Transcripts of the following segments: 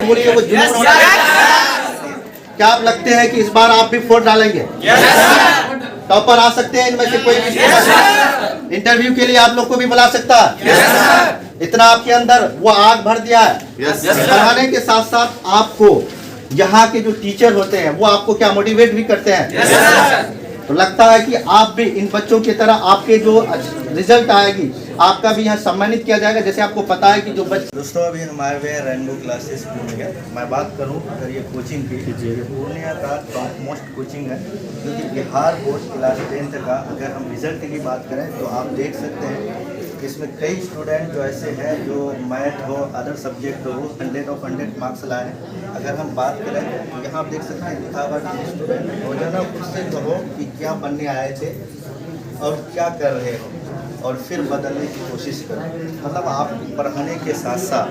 बोलिए वो जुनून होना चाहिए। क्या आप लगते हैं कि इस बार आप भी वोट डालेंगे? टॉपर आ सकते हैं इनमें से कोई भी? इंटरव्यू के लिए आप लोग को भी बुला सकता है? इतना आपके अंदर वो आग भर दिया है। पढ़ाने के साथ साथ आपको यहाँ के जो टीचर होते हैं वो आपको क्या मोटिवेट भी करते हैं। तो लगता है कि आप भी इन बच्चों की तरह आपके जो रिजल्ट आएगी आपका भी यहाँ सम्मानित किया जाएगा। जैसे आपको पता है कि जो बच्चे दोस्तों अभी हम आए हुए हैं रेनबो क्लासेस पूर्णिया। मैं बात करूं अगर ये कोचिंग की, ये पूर्णिया का टॉप मोस्ट कोचिंग है, क्योंकि बिहार बोर्ड क्लास 10th का अगर हम रिजल्ट की बात करें तो आप देख सकते हैं इसमें कई स्टूडेंट जो ऐसे हैं जो मैथ हो अदर सब्जेक्ट हो 100 of 100 मार्क्स लाए हैं। अगर हम बात करें तो यहाँ आप देख सकते हैं लिखा हुआ कि स्टूडेंट रोजाना खुद से कहो कि क्या बनने आए थे और क्या कर रहे हो और फिर बदलने की कोशिश करो। मतलब आप पढ़ाने के साथ साथ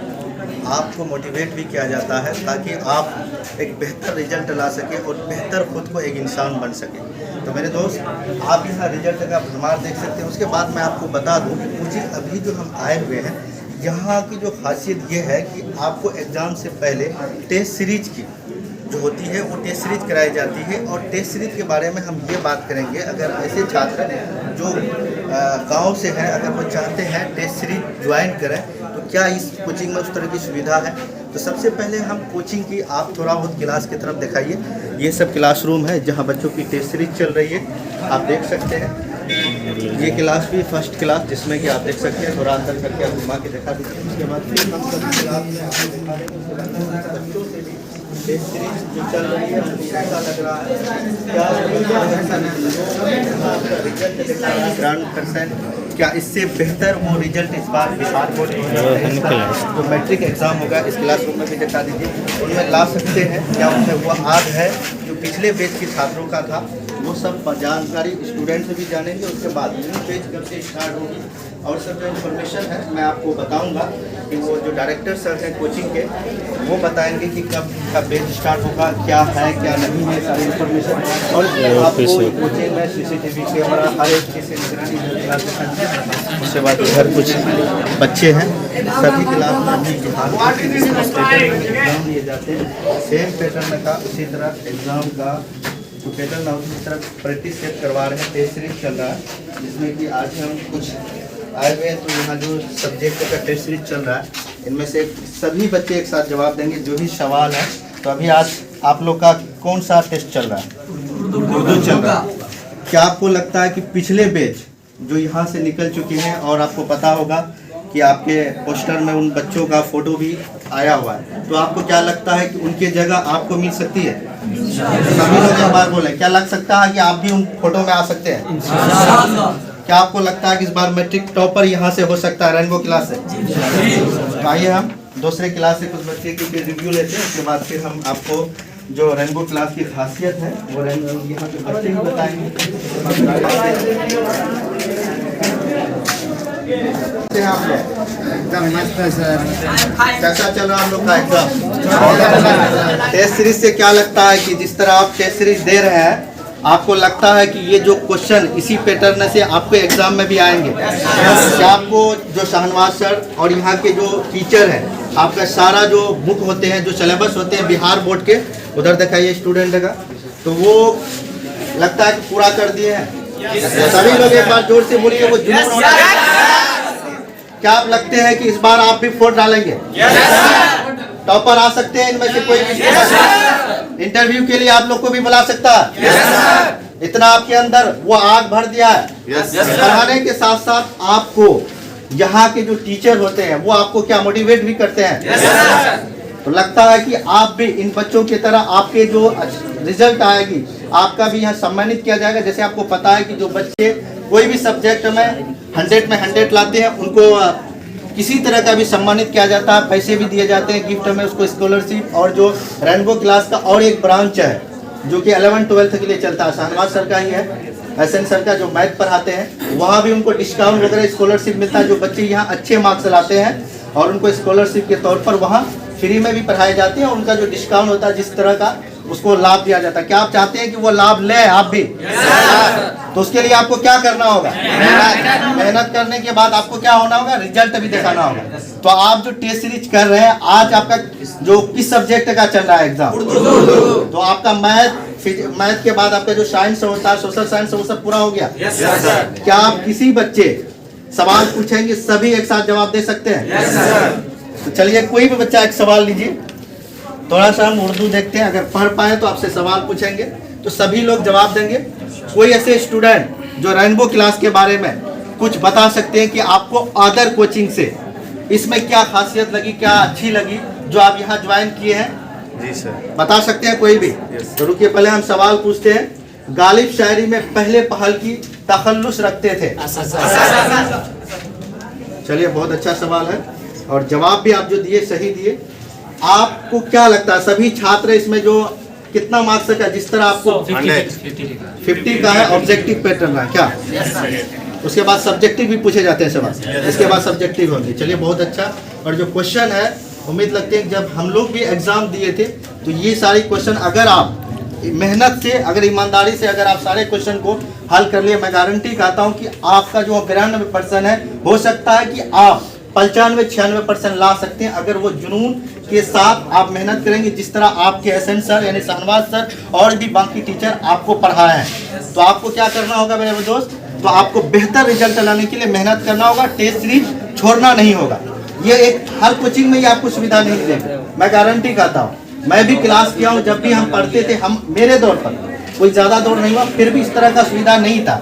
आपको मोटिवेट भी किया जाता है ताकि आप एक बेहतर रिजल्ट ला सके और बेहतर खुद को एक इंसान बन सके। तो मेरे दोस्त आप यहाँ रिजल्ट का भरमार देख सकते हैं। उसके बाद मैं आपको बता दूँ मुझे अभी जो हम आए हुए हैं यहाँ की जो खासियत ये है कि आपको एग्ज़ाम से पहले टेस्ट सीरीज की जो होती है वो टेस्ट सीरीज कराई जाती है। और टेस्ट सीरीज के बारे में हम ये बात करेंगे अगर ऐसे छात्र जो गांव से हैं अगर वो चाहते हैं टेस्ट सीरीज ज्वाइन करें तो क्या इस कोचिंग में उस तरह की सुविधा है। तो सबसे पहले हम कोचिंग की आप थोड़ा बहुत क्लास की तरफ दिखाइए। ये सब क्लासरूम है जहाँ बच्चों की टेस्ट सीरीज चल रही है, आप देख सकते हैं। ये क्लास भी फर्स्ट क्लास जिसमें कि आप देख सकते हैं, थोड़ा अंदर करके आप घुमा के दिखा दीजिए। उसके बाद फिर हम सब क्लास में आपको दिखा देंगे बच्चों से भी टेस्ट सीरीज जो चल रही है कैसा लग रहा है, क्या रिजल्ट क्या इससे बेहतर वो रिजल्ट इस बार बिहार बोर्ड जो मैट्रिक एग्जाम होगा इस क्लासरूम में भी दिखा दीजिए उनमें ला सकते हैं। क्या उनमें वो आग है जो पिछले बैच के छात्रों का था वो सब जानकारी स्टूडेंट से भी जानेंगे। उसके बाद न्यू पेज कब से स्टार्ट होगी और सब जो इन्फॉर्मेशन है मैं आपको बताऊंगा कि वो जो डायरेक्टर सर हैं कोचिंग के वो बताएंगे कि कब का बैच स्टार्ट होगा, क्या है क्या नहीं है, सारी इन्फॉर्मेशन। और आपको कोचिंग में CCTV कैमरा हर एक चीज़ से निगरानी। उसके बाद इधर कुछ बच्चे हैं सभी क्लास में भी एग्जाम लिए जाते हैं सेम पैटर्न का, उसी तरह एग्ज़ाम का जो पैटर्न है उसी तरह प्रैक्टिस सेट करवा रहे हैं। टेस्ट सीरीज चल रहा है जिसमें कि आज हम कुछ आए हुए हैं। तो यहाँ जो सब्जेक्ट का टेस्ट सीरीज चल रहा है इनमें से सभी बच्चे एक साथ जवाब देंगे जो भी सवाल है। तो अभी आज आप लोग का कौन सा टेस्ट चल रहा है? उर्दू चल रहा है। क्या आपको लगता है कि पिछले बैच जो यहाँ से निकल चुके हैं और आपको पता होगा कि आपके पोस्टर में उन बच्चों का फोटो भी आया हुआ है, तो आपको क्या लगता है कि उनकी जगह आपको मिल सकती है? सभी लोग एक बार बोले क्या लग सकता है कि आप भी उन फोटो में आ सकते हैं? क्या आपको लगता है कि इस बार मैट्रिक टॉपर यहाँ से हो सकता है रेनबो क्लास से? आइए हम दूसरे क्लास से कुछ बच्चे की रिव्यू लेते हैं। उसके बाद फिर हम आपको जो रेनबो क्लास की खासियत है वो रेनबो यहाँ के बच्चे भी बताएंगे। एकदम मस्त है सर। कैसा चल रहा है हम लोग का एग्जाम? टेस्ट सीरीज से क्या लगता है कि जिस तरह आप टेस्ट सीरीज दे रहे हैं आपको लगता है कि ये जो क्वेश्चन इसी पैटर्न से आपको एग्जाम में भी आएंगे? क्या आपको जो शाहनवाज सर और यहाँ के जो टीचर हैं आपका सारा जो बुक होते हैं जो सिलेबस होते हैं बिहार बोर्ड के उधर दिखाइए स्टूडेंट का, तो वो लगता है कि पूरा कर दिए हैं? सभी लोग एक बार जोर से बोलिए वो जुनून होना चाहिए। क्या आप लगते हैं कि इस बार आप भी वोट डालेंगे? टॉपर आ सकते हैं इनमें से कोई भी? इंटरव्यू के लिए आप लोग को भी बुला सकता है? इतना आपके अंदर वो आग भर दिया है। पढ़ाने के साथ साथ आपको यहाँ के जो टीचर होते हैं वो आपको क्या मोटिवेट भी करते हैं। तो लगता है कि आप भी इन बच्चों की तरह आपके जो रिजल्ट आएगी आपका भी यहाँ सम्मानित किया जाएगा। जैसे आपको पता है कि जो बच्चे कोई भी सब्जेक्ट में 100 में 100 लाते हैं उनको किसी तरह का भी सम्मानित किया जाता है, पैसे भी दिए जाते हैं गिफ्ट में उसको स्कॉलरशिप। और जो रेनबो क्लास का और एक ब्रांच है जो कि 11-12 के लिए चलता है, शाहनवाज सर का ही है, एसएन सर का जो मैथ पढ़ाते हैं, वहाँ भी उनको डिस्काउंट वगैरह स्कॉलरशिप मिलता है। जो बच्चे यहाँ अच्छे मार्क्स लाते हैं और उनको स्कॉलरशिप के तौर पर वहाँ फ्री में भी पढ़ाए जाते हैं। उनका जो डिस्काउंट होता है जिस तरह का उसको लाभ दिया जाता है। क्या आप चाहते हैं कि वो लाभ लें आप भी? तो उसके लिए आपको क्या करना होगा? मेहनत करने के बाद आपको क्या होना होगा? रिजल्ट भी दिखाना होगा। तो आप जो टेस्ट सीरीज कर रहे हैं, आज आपका जो किस सब्जेक्ट का चल रहा है एग्जाम? तो आपका मैथ के बाद आपका जो साइंस होता है, सोशल साइंस, वो सब पूरा हो गया? क्या आप किसी बच्चे सवाल पूछेंगे सभी एक साथ जवाब दे सकते हैं? तो चलिए कोई भी बच्चा एक सवाल लीजिए, थोड़ा सा हम उर्दू देखते हैं, अगर पढ़ पाए तो आपसे सवाल पूछेंगे तो सभी लोग जवाब देंगे। कोई ऐसे स्टूडेंट जो रेनबो क्लास के बारे में कुछ बता सकते हैं कि आपको अदर कोचिंग से इसमें क्या खासियत लगी, क्या अच्छी लगी जो आप यहाँ ज्वाइन किए हैं? जी सर, बता सकते हैं कोई भी? तो रुकिए, पहले हम सवाल पूछते हैं। गालिब शायरी में पहले पहल की तखल्लुस रखते थे। चलिए, बहुत अच्छा सवाल है और जवाब भी आप जो दिए सही दिए। आपको क्या लगता है सभी छात्र इसमें जो कितना मार्क्स का, जिस तरह आपको 50 का है, ऑब्जेक्टिव पैटर्न है क्या? उसके बाद सब्जेक्टिव भी पूछे जाते हैं सवाल, इसके बाद सब्जेक्टिव होंगे। चलिए, बहुत अच्छा। और जो क्वेश्चन है, उम्मीद लगती है जब हम लोग भी एग्जाम दिए थे तो ये सारे क्वेश्चन अगर आप मेहनत से, अगर ईमानदारी से अगर आप सारे क्वेश्चन को हल कर लिए, मैं गारंटी कहता हूँ कि आपका जो 92% है, हो सकता है कि आप 95-96% ला सकते हैं अगर वो जुनून के साथ आप मेहनत करेंगे, जिस तरह आपके एसएन सर यानी शाहनवाज सर और भी बाकी टीचर आपको पढ़ाए हैं। तो आपको क्या करना होगा मेरे दोस्त? तो आपको बेहतर रिजल्ट लाने के लिए मेहनत करना होगा, टेस्ट सीरीज छोड़ना नहीं होगा। ये एक हर कोचिंग में ही आपको सुविधा नहीं मिलेगी, मैं गारंटी कहता हूँ। मैं भी क्लास किया हूँ, जब भी हम पढ़ते थे, हम मेरे दौर पर कोई ज़्यादा दौर नहीं हुआ, फिर भी इस तरह का सुविधा नहीं था,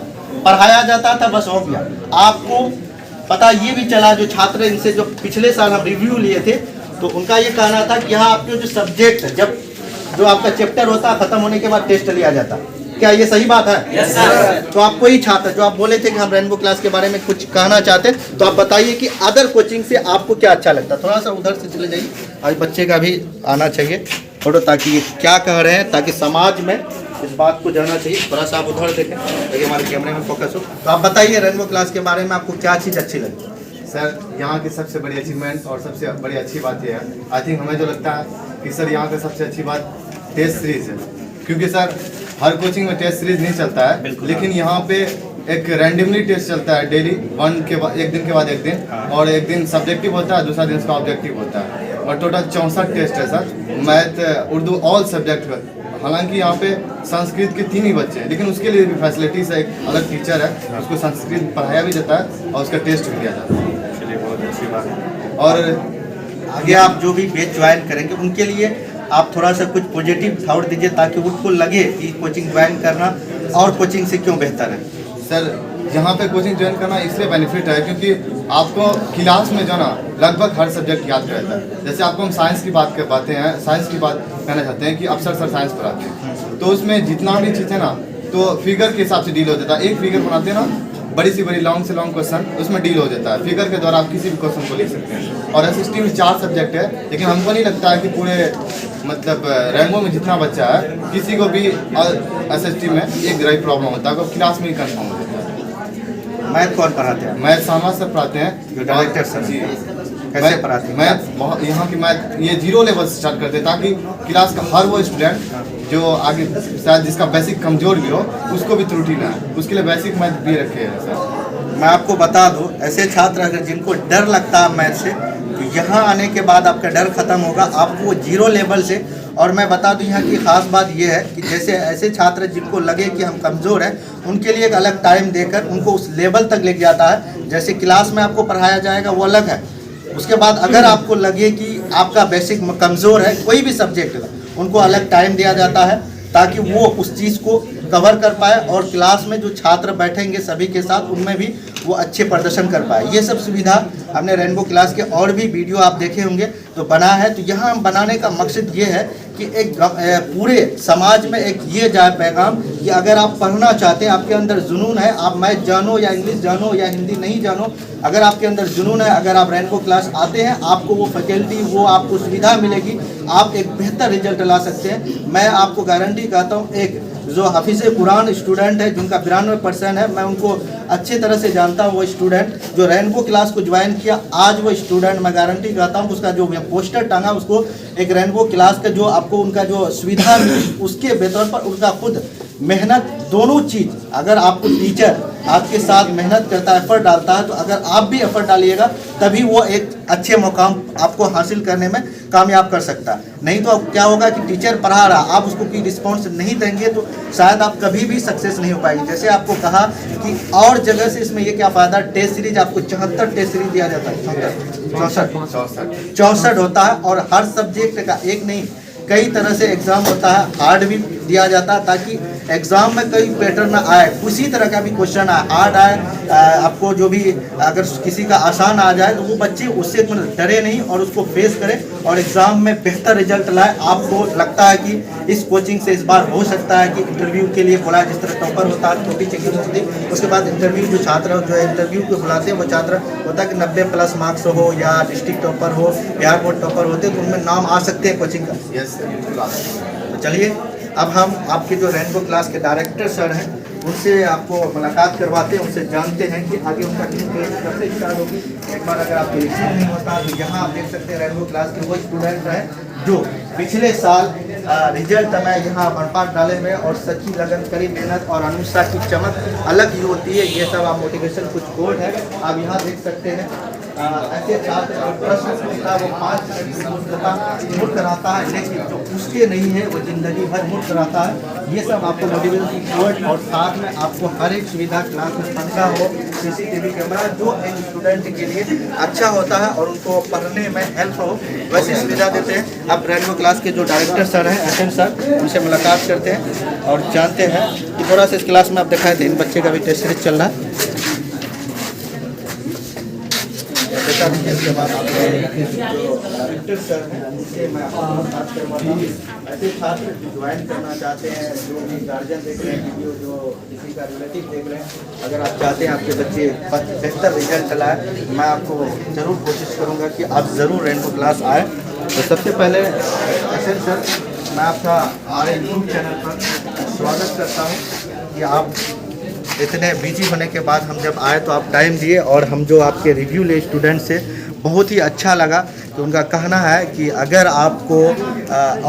पढ़ाया जाता था, बस हो गया। आपको पता ये भी चला, जो छात्र इनसे जो पिछले साल हम रिव्यू लिए थे, तो उनका ये कहना था कि यहाँ आपके जो सब्जेक्ट, जब जो आपका चैप्टर होता है खत्म होने के बाद टेस्ट लिया जाता, क्या ये सही बात है? Yes sir. तो आप कोई छात्र जो आप बोले थे कि हम रेनबो क्लास के बारे में कुछ कहना चाहते हैं, तो आप बताइए कि अदर कोचिंग से आपको क्या अच्छा लगता? थोड़ा सा उधर से चले जाइए, आज बच्चे का भी आना चाहिए फोटो, ताकि ये क्या कह रहे हैं, ताकि समाज में इस बात को जाना चाहिए। थोड़ा सा आप उधर देखें ताकि हमारे कैमरे में फोकस हो। तो आप बताइए रेनबो क्लास के बारे में आपको क्या चीज़ अच्छी लगी? सर, यहाँ की सबसे बड़ी अचीवमेंट और सबसे बड़ी अच्छी बात यह है, आई थिंक हमें जो लगता है कि सर यहाँ का सबसे अच्छी बात टेस्ट सीरीज है, क्योंकि सर हर कोचिंग में टेस्ट सीरीज नहीं चलता है, लेकिन यहाँ पे एक रैंडमली टेस्ट चलता है डेली, एक दिन के बाद एक दिन, और एक दिन सब्जेक्टिव होता है, दूसरा दिन उसका ऑब्जेक्टिव होता है, और टोटल 64 टेस्ट है sir, math, Urdu, all subject का। हालांकि यहाँ पे संस्कृत के 3 ही बच्चे हैं, लेकिन उसके लिए भी फैसिलिटीज है, एक अलग टीचर है, उसको संस्कृत पढ़ाया भी जाता है और उसका टेस्ट भी दिया जाता है। चलिए, बहुत अच्छी बात है। और आगे आप जो भी बैच ज्वाइन करेंगे उनके लिए आप थोड़ा सा कुछ पॉजिटिव थॉट दीजिए, ताकि उनको लगे कि कोचिंग ज्वाइन करना और कोचिंग से क्यों बेहतर है। सर, यहाँ पे कोचिंग ज्वाइन करना इसलिए बेनिफिट है क्योंकि आपको क्लास में जो ना लगभग हर सब्जेक्ट याद रहता है। जैसे आपको हम साइंस की बात कहना चाहते हैं कि अफसर सर साइंस पढ़ाते हैं, तो उसमें जितना भी चीज़ है ना, तो फिगर के हिसाब से डील हो जाता है। एक फिगर बनाते हैं ना, बड़ी से बड़ी लॉन्ग से लॉन्ग क्वेश्चन, उसमें डील हो जाता है। फिगर के द्वारा आप किसी भी क्वेश्चन को लिख सकते हैं। और एसएसटी में 4 सब्जेक्ट है, लेकिन हमको नहीं लगता है कि पूरे मतलब रेनबो में जितना बच्चा है, किसी को भी एसएसटी में एक ग्राइड प्रॉब्लम होता है, क्लास में ही कन्फर्म हो जाता है। मैथ कौन पढ़ाते हैं? मैथ शाहनवाज सर पढ़ाते हैं, जो डायरेक्टर सर जी। कैसे पढ़ाते हैं? मैथ यहाँ की मैथ ये 0 लेवल से स्टार्ट करते हैं, ताकि क्लास का हर वो स्टूडेंट जो आगे शायद जिसका बेसिक कमजोर भी हो, उसको भी त्रुटि ना है, उसके लिए बेसिक मैथ भी रखे हैं सर। मैं आपको बता दूं, ऐसे छात्र अगर जिनको डर लगता है मैथ से, तो यहाँ आने के बाद आपका डर खत्म होगा, आपको 0 लेवल से। और मैं बता दूं, यहाँ की खास बात यह है कि जैसे ऐसे छात्र जिनको लगे कि हम कमज़ोर हैं, उनके लिए एक अलग टाइम देकर उनको उस लेवल तक ले जाता है। जैसे क्लास में आपको पढ़ाया जाएगा वो अलग है, उसके बाद अगर आपको लगे कि आपका बेसिक कमज़ोर है कोई भी सब्जेक्ट का, उनको अलग टाइम दिया जाता है ताकि वो उस चीज़ को कवर कर पाए, और क्लास में जो छात्र बैठेंगे सभी के साथ, उनमें भी वो अच्छे प्रदर्शन कर पाए। ये सब सुविधा हमने रेनबो क्लास के और भी वीडियो आप देखे होंगे तो बना है। तो यहाँ हम बनाने का मकसद ये है कि एक पूरे समाज में एक ये जाए पैगाम कि अगर आप पढ़ना चाहते हैं, आपके अंदर जुनून है, आप मैथ जानो या इंग्लिश जानो या हिंदी नहीं जानो, अगर आपके अंदर जुनून है, अगर आप रेनबो क्लास आते हैं, आपको वो फैकल्टी, वो आपको सुविधा मिलेगी, आप एक बेहतर रिजल्ट ला सकते हैं। मैं आपको गारंटी कहता हूँ, एक जो हाफिज़ कुरान स्टूडेंट है जिनका 92% है, मैं उनको अच्छी तरह से जानता हूँ। वो स्टूडेंट जो रेनबो क्लास को ज्वाइन किया, आज वो स्टूडेंट मैं गारंटी कहता हूँ उसका जो पोस्टर टांगा, उसको एक रेनबो क्लास का जो आपको उनका जो सुविधा मिली, उसके बेतौर पर उनका खुद मेहनत दोनों चीज़ अगर आपको टीचर आपके साथ मेहनत करता है, एफर्ट डालता है, तो अगर आप भी एफर्ट डालिएगा तभी वो एक अच्छे मुकाम आपको हासिल करने में कामयाब कर सकता है। नहीं तो क्या होगा कि टीचर पढ़ा रहा, आप उसको कोई रिस्पॉन्स नहीं देंगे तो शायद आप कभी भी सक्सेस नहीं हो पाएगी। जैसे आपको कहा कि और जगह से इसमें ये क्या फ़ायदा, टेस्ट सीरीज आपको 74 टेस्ट सीरीज दिया जाता है, 64 होता है, और हर सब्जेक्ट का एक नहीं कई तरह से एग्ज़ाम होता है, हार्ड भी दिया जाता है ताकि एग्ज़ाम में कई पैटर्न आए, उसी तरह का भी क्वेश्चन आए, हार्ड आए, आपको जो भी अगर किसी का आसान आ जाए तो वो बच्चे उससे डरे नहीं और उसको फेस करें और एग्ज़ाम में बेहतर रिजल्ट लाए। आपको लगता है कि इस कोचिंग से इस बार हो सकता है कि इंटरव्यू के लिए बुलाए, जिस तरह टॉपर होता है छोटी चेकिंग होती है, उसके बाद इंटरव्यू जो छात्र जो है इंटरव्यू को बुलाते हैं वो छात्र होता है कि 90+ मार्क्स हो या डिस्ट्रिक्ट टॉपर हो, बिहार बोर्ड टॉपर होते हैं तो उनमें नाम आ सकते हैं कोचिंग का। तो चलिए अब हम आपके जो रेनबो क्लास के डायरेक्टर सर हैं उनसे आपको मुलाकात करवाते हैं, उनसे जानते हैं कि आगे उनका किस क्लास कब से स्टार्ट होगी। एक बार अगर आपको रिसीव नहीं होता तो यहाँ आप देख सकते हैं रेनबो क्लास के वो स्टूडेंट हैं जो पिछले साल रिजल्ट में यहाँ बरपात डाले हुए और सच्ची लगन, कड़ी मेहनत और अनुष्ठा की चमक अलग ही होती है। ये सब आप मोटिवेशन कुछ कोड है आप यहाँ देख सकते हैं। ऐसे छात्र और प्रश्न पूछता है वो 5 मिनट मुड़ कराता है, लेकिन जो उसके नहीं है वो जिंदगी भर मुड़ कराता है। ये सब आपको मोटिवेशन कोड और साथ में आपको हर एक सुविधा क्लास में पंखा हो, CCTV कैमरा, जो एक स्टूडेंट के लिए अच्छा होता है और उनको पढ़ने में हेल्प हो वैसी सुविधा देते हैं। अब रेनबो क्लास के जो डायरेक्टर सर हैं SM सर, उनसे मुलाकात करते हैं और जानते हैं कि थोड़ा सा इस क्लास में आप दिखाए थे इन बच्चे का भी टेस्ट सीरीज चल रहा है। इसके बाद आपके जो डायरेक्टर सर हैं उनसे मैं आपको बात करवाता हूँ। ऐसे छात्र जो ज्वाइन करना चाहते हैं, जो भी गार्जियन देख रहे हैं वीडियो, जो किसी का रिलेटिव देख रहे हैं, अगर आप चाहते हैं आपके बच्चे बेहतर रिजल्ट लाए, मैं आपको ज़रूर कोशिश करूँगा कि आप ज़रूर रेनबो क्लास आए। तो सबसे पहले SM सर, मैं आपका हमारे यूट्यूब चैनल पर स्वागत करता हूँ कि आप इतने बिजी होने के बाद हम जब आए तो आप टाइम दिए और हम जो आपके रिव्यू ले स्टूडेंट से बहुत ही अच्छा लगा। तो उनका कहना है कि अगर आपको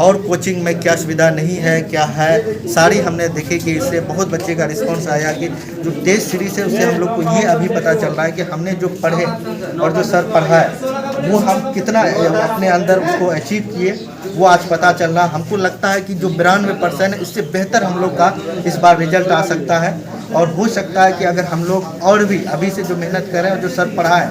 और कोचिंग में क्या सुविधा नहीं है, क्या है, सारी हमने देखे कि इससे बहुत बच्चे का रिस्पांस आया कि जो टेस्ट सीरीज है उससे हम लोग को ये अभी पता चल रहा है कि हमने जो पढ़े और जो सर पढ़ाए वो हम कितना अपने अंदर उसको अचीव किए वो आज पता चल रहा। हमको लगता है कि जो 92% है इससे बेहतर हम लोग का इस बार रिजल्ट आ सकता है और हो सकता है कि अगर हम लोग और भी अभी से जो मेहनत करें और जो सर पढ़ाए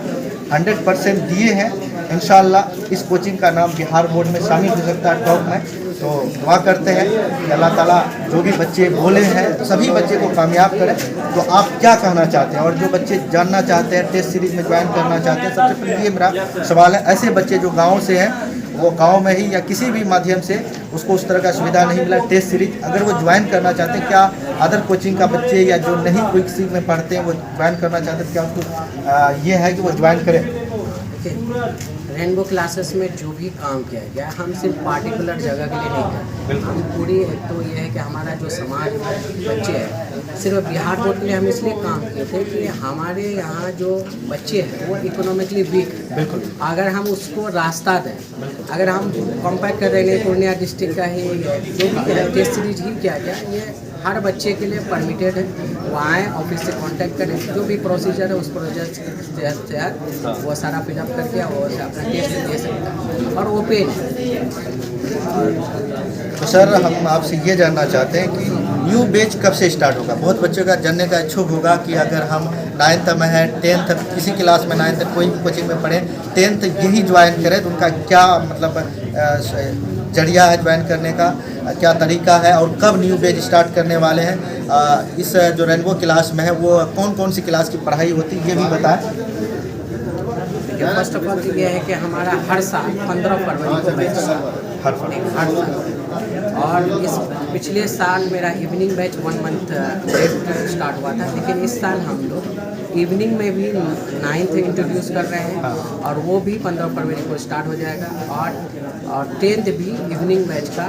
100% दिए हैं, इंशाल्लाह इस कोचिंग का नाम बिहार बोर्ड में शामिल हो सकता है टॉप में। तो दुआ करते हैं कि अल्लाह ताला जो भी बच्चे बोले हैं सभी बच्चे को कामयाब करें। तो आप क्या कहना चाहते हैं और जो बच्चे जानना चाहते हैं टेस्ट सीरीज में ज्वाइन करना चाहते हैं, सबसे पहले ये मेरा सवाल है, ऐसे बच्चे जो गाँव से हैं वो गांव में ही या किसी भी माध्यम से उसको उस तरह का सुविधा नहीं मिला टेस्ट सीरीज, अगर वो ज्वाइन करना चाहते हैं, क्या अदर कोचिंग का बच्चे या जो नहीं कोई किसी में पढ़ते हैं वो ज्वाइन करना चाहते हैं, क्या उसको ये है कि वो ज्वाइन करें? रेनबो क्लासेस में जो भी काम किया गया हम सिर्फ पार्टिकुलर जगह के लिए नहीं करते, हम पूरी तो ये है कि हमारा जो समाज में बच्चे हैं सिर्फ बिहार बोर्ड के लिए हम इसलिए काम किए थे कि हमारे यहाँ जो बच्चे हैं वो इकोनॉमिकली वीक, बिल्कुल अगर हम उसको रास्ता दें, अगर हम कंपेयर कर रहे हैं पूर्णिया डिस्ट्रिक्ट का ही जो भी टेस्ट सीरीज ही किया गया, ये हर बच्चे के लिए परमिटेड है। वो आएँ ऑफिस से कांटेक्ट करें, जो भी प्रोसीजर है उस प्रोसीजर के तहत वो सारा फिलअप करके वो अपना टेस्ट दे सकता है और ओपन है। तो सर हम आपसे ये जानना चाहते हैं कि न्यू बैच कब से स्टार्ट होगा? बहुत बच्चों का जानने का इच्छुक होगा कि अगर हम 9th में हैं, 10th किसी क्लास में 9th कोई भी कोचिंग में पढ़ें, 10th यही ज्वाइन करें तो उनका क्या मतलब जरिया है ज्वाइन करने का, क्या तरीका है और कब न्यू बैच स्टार्ट करने वाले हैं? इस जो रेनबो क्लास में है वो कौन कौन सी क्लास की पढ़ाई होती है ये भी बताएं। फर्स्ट ऑफ ऑल तो ये है कि हमारा हर साल 15 फरवरी को बैच हर साल, और इस पिछले साल मेरा इवनिंग बैच 1 मंथ स्टार्ट हुआ था, लेकिन इस साल हम लोग इवनिंग में भी 9th इंट्रोड्यूस कर रहे हैं और वो भी 15 फरवरी को स्टार्ट हो जाएगा और 10th भी इवनिंग बैच का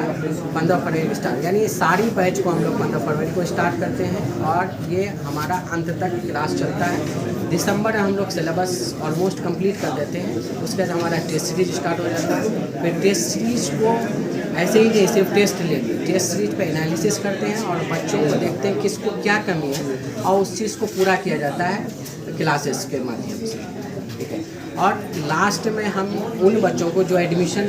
15 फरवरी स्टार्ट, यानी सारी बैच को हम लोग 15 फरवरी को स्टार्ट करते हैं और ये हमारा अंत तक क्लास चलता है। दिसंबर में हम लोग सिलेबस ऑलमोस्ट कंप्लीट कर देते हैं, उसके बाद हमारा टेस्ट सीरीज स्टार्ट हो जाता है। फिर टेस्ट सीरीज को ऐसे ही नहीं सिर्फ टेस्ट लेंगे, टेस्ट सीरीज पे एनालिसिस करते हैं और बच्चों को देखते हैं किसको क्या कमी है और उस चीज़ को पूरा किया जाता है क्लासेस के माध्यम से, ठीक है। और लास्ट में हम उन बच्चों को जो एडमिशन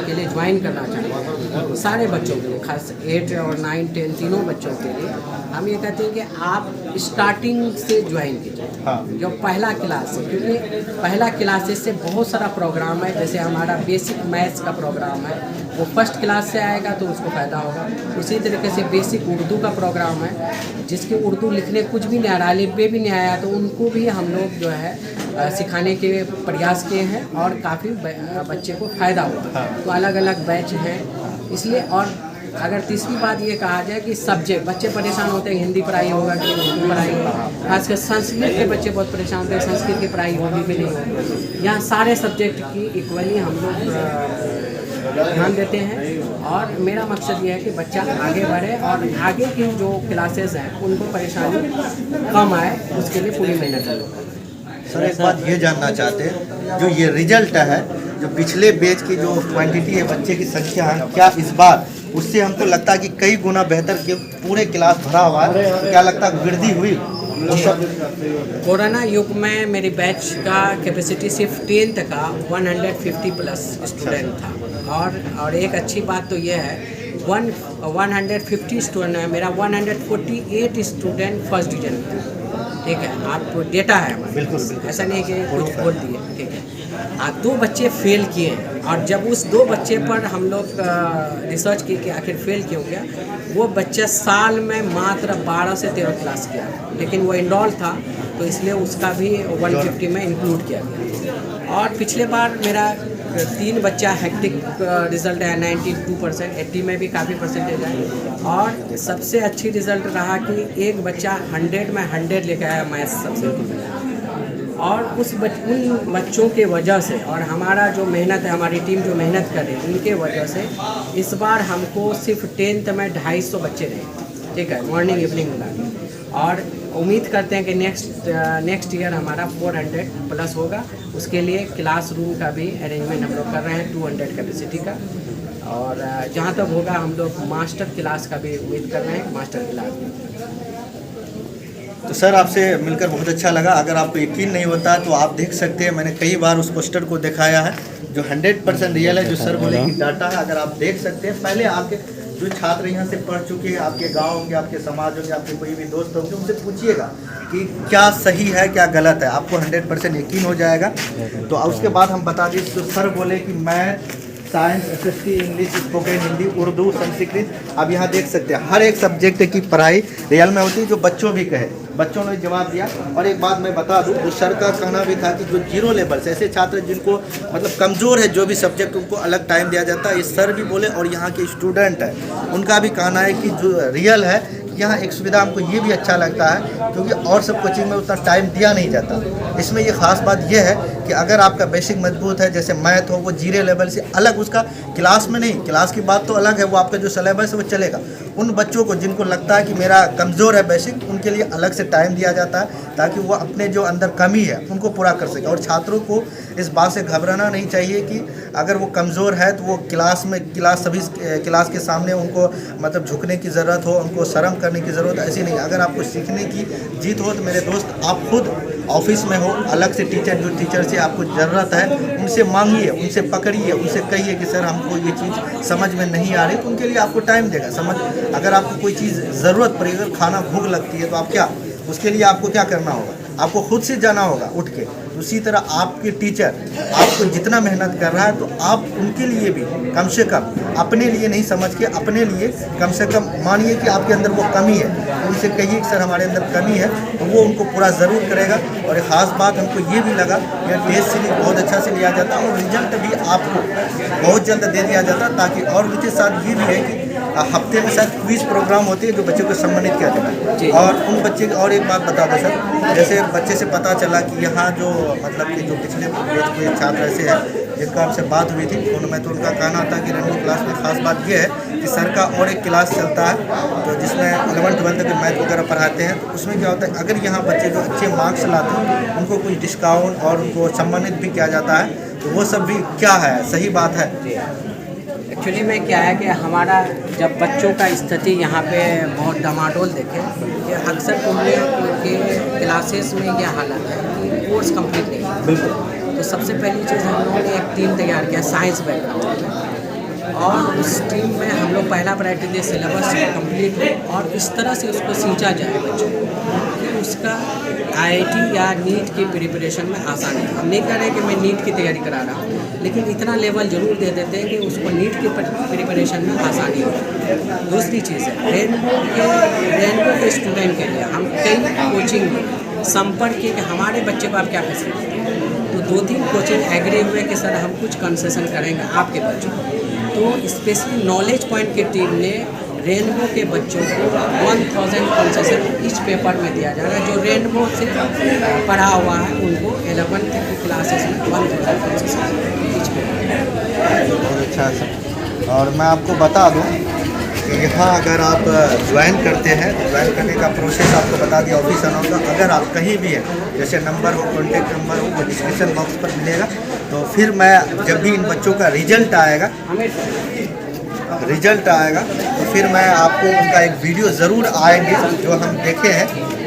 के लिए ज्वाइन करना चाहते हैं, सारे बच्चों के लिए, खास 8 और 9, 10 तीनों बच्चों के लिए हम ये कहते हैं कि आप स्टार्टिंग से ज्वाइन कीजिए, जो पहला क्लास है, क्योंकि पहला क्लासेस से बहुत सारा प्रोग्राम है। जैसे हमारा बेसिक मैथ्स का प्रोग्राम है, वो फर्स्ट क्लास से आएगा तो उसको फ़ायदा होगा। उसी तरीके से बेसिक उर्दू का प्रोग्राम है, जिसके उर्दू लिखने कुछ भी नहीं आ रहा, लिखने भी नहीं आया, तो उनको भी हम लोग जो है सिखाने के प्रयास किए हैं और काफ़ी बच्चे को फ़ायदा हुआ। तो अलग अलग बैच हैं इसलिए। और अगर तीसरी बात ये कहा जाए कि सब्जेक्ट, बच्चे परेशान होते हैं हिंदी पढ़ाई होगा कि उर्दू पढ़ाई होगा, खासकर संस्कृत के बच्चे बहुत परेशान होते हैं, संस्कृत की पढ़ाई होगी भी नहीं होगी। यहाँ सारे सब्जेक्ट की इक्वली हम लोग ध्यान देते हैं और मेरा मकसद ये है कि बच्चा आगे बढ़े और आगे की जो क्लासेस हैं उनको परेशानी कम आए, उसके लिए पूरी मेहनत करें। सर एक बात ये जानना चाहते हैं, जो ये रिजल्ट है, जो पिछले बैच की जो क्वांटिटी है, बच्चे की संख्या है, क्या इस बार उससे हमको लगता है कि कई गुना बेहतर कि पूरे क्लास भरा हुआ है, तो क्या लगता है वृद्धि हुई? कोरोना युग में मेरी बैच का कैपेसिटी सिर्फ 10th का 150 प्लस स्टूडेंट था। और एक अच्छी बात तो ये है 150 स्टूडेंट है, मेरा 148 स्टूडेंट फर्स्ट डिवीजन था, ठीक है। आपको डेटा है हमारा, बिल्कुल ऐसा नहीं कि कुछ बोल दिए, ठीक है। 2 बच्चे फेल किए और जब उस 2 बच्चे पर हम लोग रिसर्च की कि आखिर फेल क्यों गया, वो बच्चा साल में मात्र 12 से 13 क्लास किया, लेकिन वो इनरोल था तो इसलिए उसका भी 150 में इंक्लूड किया गया। और पिछले बार मेरा 3 बच्चा हेक्टिक रिज़ल्ट है 92%, 80 में भी काफ़ी परसेंटेज है। और सबसे अच्छी रिज़ल्ट रहा कि एक बच्चा 100 में 100 लेकर आया मैथ्स सबसे। और उन बच्चों के वजह से और हमारा जो मेहनत है, हमारी टीम जो मेहनत कर रही है, उनके वजह से इस बार हमको सिर्फ 10th में 250 बच्चे रहे, ठीक है, मॉर्निंग इवनिंग मिला के। और उम्मीद करते हैं कि नेक्स्ट ईयर हमारा 400 प्लस होगा। उसके लिए क्लासरूम का भी अरेंजमेंट हम लोग कर रहे हैं 200 कैपेसिटी का। और जहाँ तक होगा हम लोग मास्टर क्लास का भी उम्मीद कर रहे हैं, मास्टर क्लास में। तो सर आपसे मिलकर बहुत अच्छा लगा। अगर आपको यकीन नहीं होता तो आप देख सकते हैं, मैंने कई बार उस पोस्टर को दिखाया है जो 100% रियल है, जो सर बोले कि डाटा है। अगर आप देख सकते हैं, पहले आपके जो छात्र यहाँ से पढ़ चुके हैं, आपके गांव होंगे, आपके समाज होंगे, आपके कोई भी दोस्त होंगे, उनसे पूछिएगा कि क्या सही है क्या गलत है, आपको 100% यकीन हो जाएगा। तो उसके बाद हम बता दें, तो सर बोले कि math, science, SST, English, spoken Hindi, Urdu, Sanskrit, अब यहाँ देख सकते हैं हर एक सब्जेक्ट की पढ़ाई रियल में होती है, जो बच्चों भी कहे, बच्चों ने जवाब दिया। और एक बात मैं बता दूं, जो सर का कहना भी था कि जो 0 लेवल से ऐसे छात्र जिनको मतलब कमज़ोर है जो भी सब्जेक्ट, उनको अलग टाइम दिया जाता है, ये सर भी बोले। और यहाँ के स्टूडेंट है उनका भी कहना है कि जो रियल है, यहाँ एक सुविधा हमको ये भी अच्छा लगता है क्योंकि और सब कोचिंग में उतना टाइम दिया नहीं जाता। इसमें ये ख़ास बात ये है कि अगर आपका बेसिक मजबूत है, जैसे मैथ हो, वो 0 लेवल से अलग, उसका क्लास में नहीं, क्लास की बात तो अलग है, वो आपका जो सिलेबस है वो चलेगा। उन बच्चों को जिनको लगता है कि मेरा कमज़ोर है बेसिक, उनके लिए अलग से टाइम दिया जाता है ताकि वो अपने जो अंदर कमी है उनको पूरा कर सके। और छात्रों को इस बात से घबराना नहीं चाहिए कि अगर वो कमज़ोर है तो वो सभी क्लास के सामने उनको मतलब झुकने की ज़रूरत हो, उनको शर्म करने की ज़रूरत, ऐसी नहीं। अगर आपको सीखने की जीत हो तो मेरे दोस्त, आप खुद ऑफिस में हो, अलग से जो टीचर से आपको ज़रूरत है उनसे मांगिए, उनसे पकड़िए, उनसे कहिए कि सर हमको ये चीज़ समझ में नहीं आ रही, तो उनके लिए आपको टाइम देगा समझ। अगर आपको कोई चीज़ ज़रूरत पड़ी, अगर खाना भूख लगती है तो आप क्या, उसके लिए आपको क्या करना होगा, आपको खुद से जाना होगा उठ के। उसी तरह आपके टीचर आपको जितना मेहनत कर रहा है, तो आप उनके लिए भी कम से कम, अपने लिए नहीं समझ के, अपने लिए कम से कम मानिए कि आपके अंदर वो कमी है, उनसे कहिए कि सर हमारे अंदर कमी है, तो वो उनको पूरा ज़रूर करेगा। और एक ख़ास बात हमको ये भी लगा कि टेस्ट सीरीज बहुत अच्छा से लिया जाता और रिजल्ट भी आपको बहुत जल्द दे दिया जाता, ताकि और उसके साथ ये भी है कि हफ्ते में शायद क्विज प्रोग्राम होते हैं जो बच्चों को सम्मानित किया जाता है। और उन बच्चे की और एक बात बता दें सर, जैसे बच्चे से पता चला कि यहाँ जो मतलब कि जो पिछले कोई छात्र ऐसे हैं जिनका हमसे बात हुई थी फोन में, तो उनका कहना था कि रेनबो क्लास में ख़ास बात यह है कि सर का और एक क्लास चलता है तो जिसमें 11th-12th के मैथ वगैरह पढ़ाते हैं। तो उसमें क्या होता है, अगर यहाँ बच्चे जो अच्छे मार्क्स लाते हैं उनको कुछ डिस्काउंट और उनको सम्मानित भी किया जाता है, तो वो सब भी क्या है, सही बात है। एक्चुअली में क्या है कि हमारा जब बच्चों का स्थिति यहाँ पे बहुत डमाडोल देखे कि अक्सर के क्लासेस में यह हालत है कि कोर्स कंप्लीट नहीं है। बिल्कुल। तो सबसे पहली चीज़ हम लोगों ने एक टीम तैयार किया साइंस बैकग्राउंड में, और उस टीम में हम लोग पहला प्रायोरिटी दे सिलेबस कंप्लीट हो और इस तरह से उसको सींचा जाए बच्चों को कि उसका आईआईटी या नीट की प्रिपरेशन में आसानी। हम नहीं कह रहे कि मैं नीट की तैयारी करा रहा हूँ, लेकिन इतना लेवल जरूर दे देते हैं कि उसको नीट की प्रिपरेशन में आसानी हो। दूसरी चीज़ है रेनबो के स्टूडेंट के लिए हम कई कोचिंग में संपर्क किए कि हमारे बच्चे को आप क्या फैसिलिटी दें, तो 2-3 कोचिंग एग्री हुए कि सर हम कुछ कंसेशन करेंगे आपके बच्चों को। तो स्पेशली नॉलेज पॉइंट की टीम ने रेनबो के बच्चों को 1000 कंसेशन इस पेपर में दिया जा रहा है। जो रेनबो से पढ़ा हुआ है उनको 11th की क्लासेस में 1000 कंसेशन इस पेपर। बहुत अच्छा सर। और मैं आपको बता दूं कि यहाँ अगर आप ज्वाइन करते हैं तो ज्वाइन करने का प्रोसेस आपको बता दिया ऑफिस अनाउंस का। अगर आप कहीं भी हैं, जैसे नंबर हो, कॉन्टेक्ट नंबर हो, वो डिस्क्रिप्शन बॉक्स पर मिलेगा। तो फिर मैं जब भी इन बच्चों का रिजल्ट आएगा तो फिर मैं आपको उनका एक वीडियो ज़रूर आएंगे जो हम देखे हैं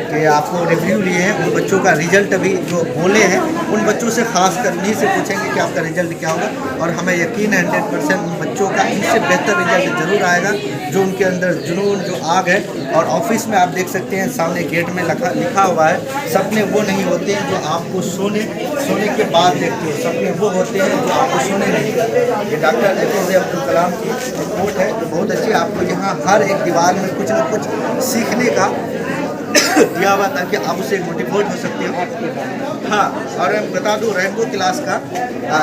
कि आपको रिव्यू लिए हैं उन बच्चों का रिजल्ट अभी जो बोले हैं उन बच्चों से खास कर नहीं से पूछेंगे कि आपका रिजल्ट क्या होगा। और हमें यकीन है 100% उन बच्चों का इनसे बेहतर रिजल्ट ज़रूर आएगा जो उनके अंदर जुनून जो आग है। और ऑफिस में आप देख सकते हैं सामने गेट में लिखा हुआ है, सपने वो नहीं होते हैं जो आपको सोने के बाद देखते हो, सपने वो होते हैं जो आपको सोने नहीं। ये डॉक्टर APJ अब्दुल कलाम की रिपोर्ट है जो बहुत अच्छी, आपको यहाँ हर एक दीवार में कुछ ना कुछ सीखने का दिया हुआ ताकि आप उससे मोटिवेट हो सकते हो। हाँ, और मैं बता दूं रेनबो क्लास का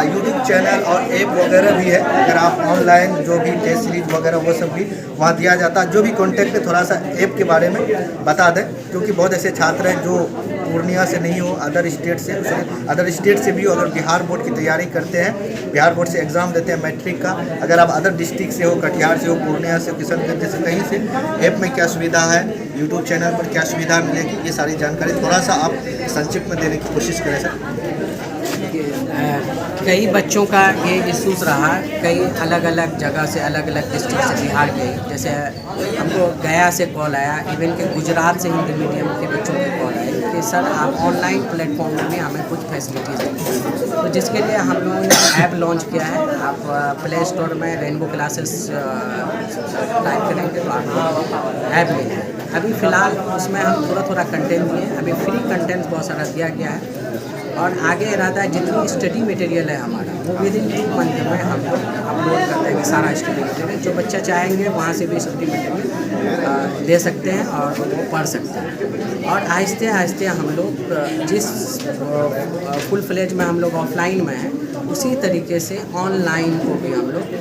यूट्यूब चैनल और ऐप वगैरह भी है। अगर आप ऑनलाइन जो भी टेस्ट सीरीज वगैरह वो सब भी वहाँ दिया जाता है। जो भी कॉन्टेक्ट है थोड़ा सा ऐप के बारे में बता दें, क्योंकि बहुत ऐसे छात्र हैं जो पूर्णिया से नहीं हो, अदर स्टेट से भी हो। अगर बिहार बोर्ड की तैयारी करते हैं, बिहार बोर्ड से एग्ज़ाम देते हैं मैट्रिक का, अगर आप अदर डिस्ट्रिक्ट से हो, कटिहार से हो, पूर्णिया से, किशनगंज से, कहीं से, ऐप में क्या सुविधा है, यूट्यूब चैनल पर क्या सुविधा मिलेगी, ये सारी जानकारी थोड़ा सा आप संक्षिप्त में देने की कोशिश करें सर। कई बच्चों का ये इशूज़ रहा, कई अलग अलग जगह से, अलग अलग डिस्ट्रिक्ट से बिहार के, जैसे हमको गया से कॉल आया, इवन के गुजरात से हिंदी मीडियम के बच्चों के कॉल आए कि सर आप ऑनलाइन प्लेटफॉर्म में हमें कुछ फैसिलिटीज़ दें। तो जिसके लिए हम लोगों ने ऐप लॉन्च किया है। आप प्ले स्टोर में रेनबो क्लासेस टाइप करेंगे तो आपको ऐप मिलेगा। अभी फ़िलहाल उसमें हम थोड़ा कंटेंट दिए, अभी फ्री कंटेंट बहुत सारा दिया गया है और आगे इरादा है जितनी स्टडी मटेरियल है हमारा वो विदिन 2 मंथ में हम लोग अपलोड कर देंगे। सारा स्टडी मटेरियल जो बच्चा चाहेंगे वहाँ से भी स्टडी मटेरियल ले सकते हैं और वो पढ़ सकते हैं। और आहिस्ते आहिस्ते हम लोग जिस फुल फ्लेज में हम लोग ऑफलाइन में हैं उसी तरीके से ऑनलाइन को भी हम लोग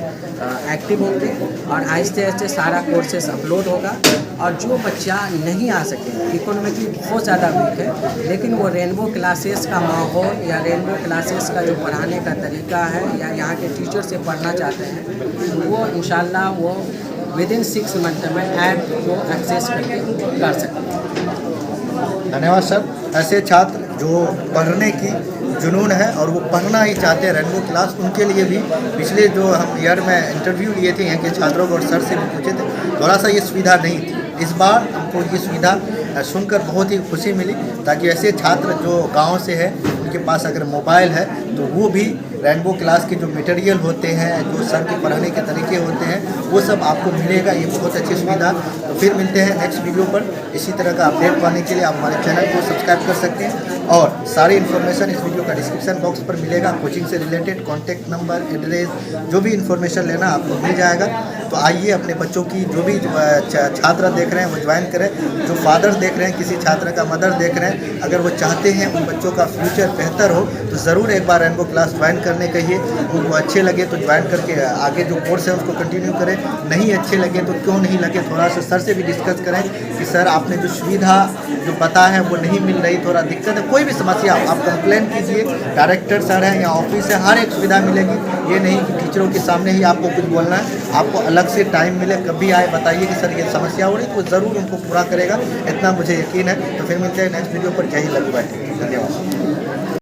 एक्टिव होंगे और आहिस्ते आहिस्ते सारा कोर्सेस अपलोड होगा। और जो बच्चा नहीं आ सके, इकोनॉमिकली बहुत ज़्यादा वीक है, लेकिन वो रेनबो क्लासेस का माहौल या रेनबो क्लासेस का जो पढ़ाने का तरीका है या यहाँ के टीचर से पढ़ना चाहते हैं, वो इंशाल्लाह वो विदिन 6 मंथ में ऐप को एक्सेस करके कर सकते हैं। धन्यवाद सर। ऐसे छात्र जो पढ़ने की जुनून है और वो पढ़ना ही चाहते हैं रेनबो क्लास, उनके लिए भी पिछले जो हम ईयर में इंटरव्यू लिए थे यहाँ के छात्रों को और सर से भी पूछे थे, थोड़ा सा ये सुविधा नहीं थी। इस बार हमको ये सुविधा सुनकर बहुत ही खुशी मिली, ताकि ऐसे छात्र जो गांव से है उनके पास अगर मोबाइल है तो वो भी रेनबो क्लास के जो मटेरियल होते हैं, जो सर के पढ़ाने के तरीके होते हैं, वो सब आपको मिलेगा। ये बहुत अच्छी सुविधा। तो फिर मिलते हैं नेक्स्ट वीडियो पर। इसी तरह का अपडेट पाने के लिए आप हमारे चैनल को सब्सक्राइब कर सकते हैं और सारी इन्फॉर्मेशन इस वीडियो का डिस्क्रिप्शन बॉक्स पर मिलेगा। कोचिंग से रिलेटेड कॉन्टैक्ट नंबर, एड्रेस, जो भी इन्फॉर्मेशन लेना आपको मिल जाएगा। तो आइए अपने बच्चों की जो भी छात्र देख रहे हैं वो ज्वाइन करें। जो फादर देख रहे हैं, किसी छात्र का मदर देख रहे हैं, अगर वो चाहते हैं उन बच्चों का फ्यूचर बेहतर हो तो ज़रूर एक बार रेनबो क्लास ज्वाइन करने कहिए। उनको अच्छे लगे तो ज्वाइन करके आगे जो कोर्स है उसको कंटिन्यू करें। नहीं अच्छे लगे तो क्यों नहीं लगे, थोड़ा सा सर से भी डिस्कस करें कि सर आपने जो सुविधा जो पता है वो नहीं मिल रही, थोड़ा दिक्कत है, कोई भी समस्या आप कंप्लेन कीजिए। डायरेक्टर सर हैं या ऑफिस है, हर एक सुविधा मिलेगी। ये नहीं कि टीचरों के सामने ही आपको कुछ बोलना है। आपको अलग से टाइम मिले, कभी आए बताइए कि सर ये समस्या हो रही, तो ज़रूर उनको पूरा करेगा, इतना मुझे यकीन है। तो फिर मिलते हैं नेक्स्ट वीडियो पर। यही लग बैठे। धन्यवाद।